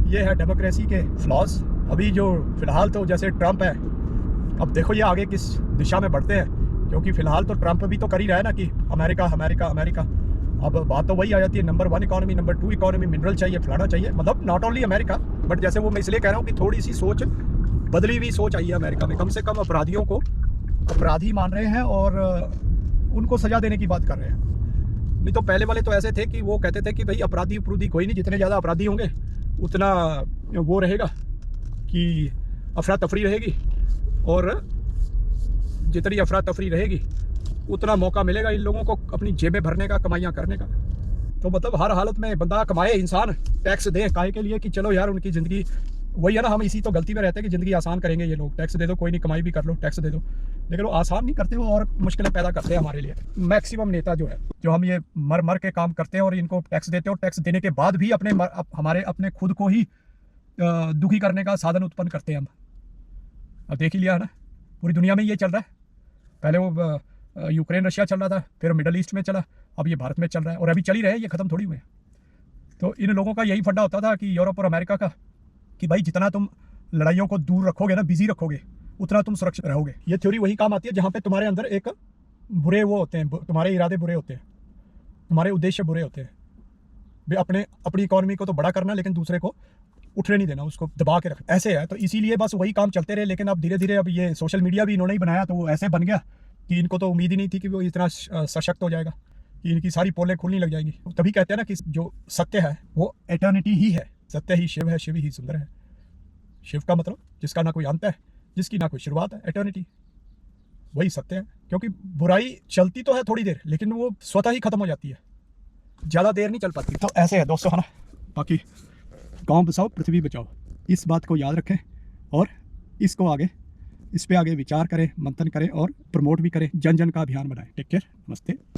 ये है डेमोक्रेसी के फ्लॉज। अभी जो फ़िलहाल तो जैसे ट्रंप है, अब देखो ये आगे किस दिशा में बढ़ते हैं, क्योंकि फ़िलहाल तो ट्रंप भी तो कर ही रहा है ना कि अमेरिका अमेरिका अमेरिका। अब बात तो वही आ जाती है, number 1 economy, number 2 economy, mineral चाहिए, फलाना चाहिए, मतलब नॉट ओनली अमेरिका बट जैसे वो मैं इसलिए कह रहा हूँ कि थोड़ी सी सोच बदली हुई सोच आई है अमेरिका में। कम से कम अपराधियों को अपराधी मान रहे हैं और उनको सज़ा देने की बात कर रहे हैं। नहीं तो पहले वाले तो ऐसे थे कि वो कहते थे कि भाई अपराधी उपराधी कोई नहीं, जितने ज़्यादा अपराधी होंगे उतना वो रहेगा कि अफरा तफरी रहेगी, और जितनी अफरा तफरी रहेगी उतना मौका मिलेगा इन लोगों को अपनी जेबें भरने का, कमाइयाँ करने का। तो मतलब हर हालत में बंदा कमाए, इंसान टैक्स दे, काहे के लिए कि चलो यार उनकी ज़िंदगी वही है ना। हम इसी तो गलती में रहते हैं कि ज़िंदगी आसान करेंगे ये लोग, टैक्स दे दो, कोई नहीं, कमाई भी कर लो, टैक्स दे दो। लेकिन वो आसान नहीं करते, वो और मुश्किलें पैदा करते हैं हमारे लिए। मैक्सिमम नेता जो है, जो हम ये मर मर के काम करते हैं और इनको टैक्स देते हैं, और टैक्स देने के बाद भी हमारे अपने खुद को ही दुखी करने का साधन उत्पन्न करते हैं हम। अब देख ही लिया है ना, पूरी दुनिया में ये चल रहा है। पहले वो यूक्रेन रशिया चल रहा था, फिर मिडल ईस्ट में चला, अब ये भारत में चल रहा है, और अभी चल ही रहे हैं, ये ख़त्म थोड़ी हुए हैं। तो इन लोगों का यही फंडा होता था कि यूरोप और अमेरिका का, कि भाई जितना तुम लड़ाइयों को दूर रखोगे ना, बिजी रखोगे, उतना तुम सुरक्षित रहोगे। ये थ्योरी वही काम आती है जहाँ पे तुम्हारे अंदर एक बुरे वो होते हैं, तुम्हारे इरादे बुरे होते हैं, तुम्हारे उद्देश्य बुरे होते हैं। अपनी इकॉनमी को तो बड़ा करना, लेकिन दूसरे को उठने नहीं देना, उसको दबा के रखना, ऐसे है। तो इसीलिए बस वही काम चलते रहे। लेकिन अब धीरे धीरे अब ये सोशल मीडिया भी इन्होंने ही बनाया, तो वो ऐसे बन गया कि इनको तो उम्मीद ही नहीं थी कि वो इतना सशक्त हो जाएगा, कि इनकी सारी पोलें खुलने लग जाएंगी। तभी कहते हैं ना कि जो सत्य है वो एटर्निटी ही है, सत्य ही शिव है, शिव ही सुंदर है। शिव का मतलब जिसका ना कोई अंत है, जिसकी ना कोई शुरुआत है, एटर्निटी, वही सत्य है। क्योंकि बुराई चलती तो है थोड़ी देर, लेकिन वो स्वतः ही खत्म हो जाती है, ज़्यादा देर नहीं चल पाती। तो ऐसे है दोस्तों, है ना। बाकी गांव बचाओ पृथ्वी बचाओ, इस बात को याद रखें और इसको आगे, इस पे आगे विचार करें, मंथन करें और प्रमोट भी करें, जन जन का अभियान बनाएं। टेक केयर, नमस्ते।